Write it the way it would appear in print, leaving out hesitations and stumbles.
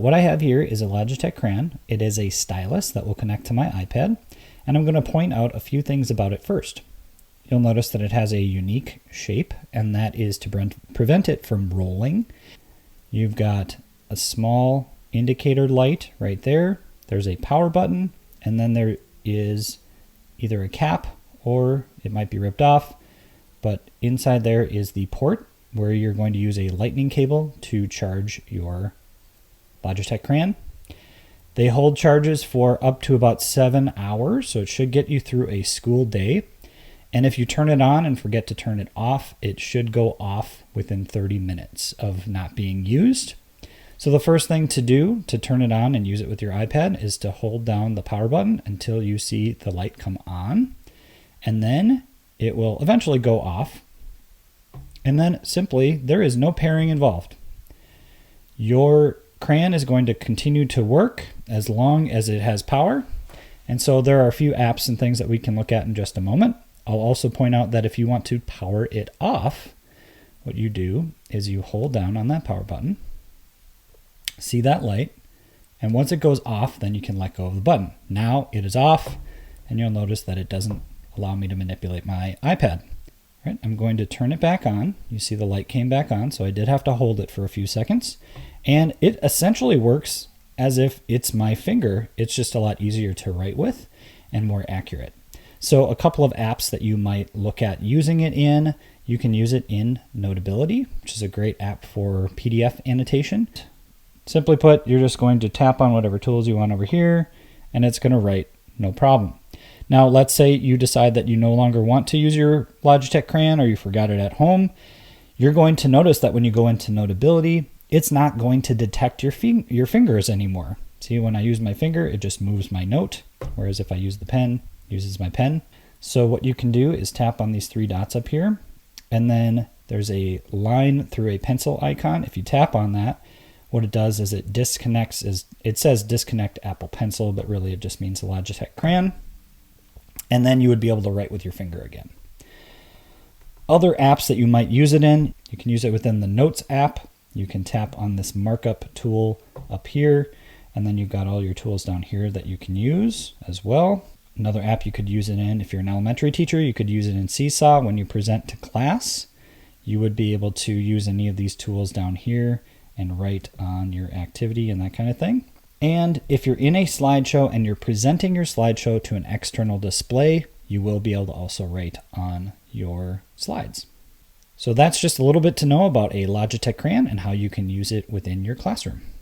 What I have here is a Logitech Crayon. It is a stylus that will connect to my iPad, and I'm going to point out a few things about it first. You'll notice that it has a unique shape, and that is to prevent it from rolling. You've got a small indicator light right there. There's a power button, and then there is either a cap or it might be ripped off, but inside there is the port where you're going to use a lightning cable to charge your Logitech Crayon. They hold charges for up to about 7 hours, so it should get you through a school day. And if you turn it on and forget to turn it off, it should go off within 30 minutes of not being used. So the first thing to do to turn it on and use it with your iPad is to hold down the power button until you see the light come on. And then it will eventually go off. And then simply, there is no pairing involved. Your Crayon is going to continue to work as long as it has power. And so there are a few apps and things that we can look at in just a moment. I'll also point out that if you want to power it off, what you do is you hold down on that power button, see that light, and once it goes off, then you can let go of the button. Now it is off, and you'll notice that it doesn't allow me to manipulate my iPad. Right, I'm going to turn it back on. You see the light came back on, so I did have to hold it for a few seconds. And it essentially works as if it's my finger. It's just a lot easier to write with and more accurate. So a couple of apps that you might look at using it in, you can use it in Notability, which is a great app for PDF annotation. Simply put, you're just going to tap on whatever tools you want over here, and it's going to write no problem. Now, let's say you decide that you no longer want to use your Logitech Crayon or you forgot it at home. You're going to notice that when you go into Notability, it's not going to detect your fingers anymore. See, when I use my finger, it just moves my note, whereas if I use the pen, it uses my pen. So what you can do is tap on these 3 dots up here, and then there's a line through a pencil icon. If you tap on that, what it does is it disconnects, it says disconnect Apple Pencil, but really it just means the Logitech Crayon. And then you would be able to write with your finger again. Other apps that you might use it in, you can use it within the Notes app. You can tap on this markup tool up here, and then you've got all your tools down here that you can use as well. Another app you could use it in, if you're an elementary teacher, you could use it in Seesaw when you present to class. You would be able to use any of these tools down here and write on your activity and that kind of thing. And if you're in a slideshow and you're presenting your slideshow to an external display, you will be able to also write on your slides. So that's just a little bit to know about a Logitech Crayon and how you can use it within your classroom.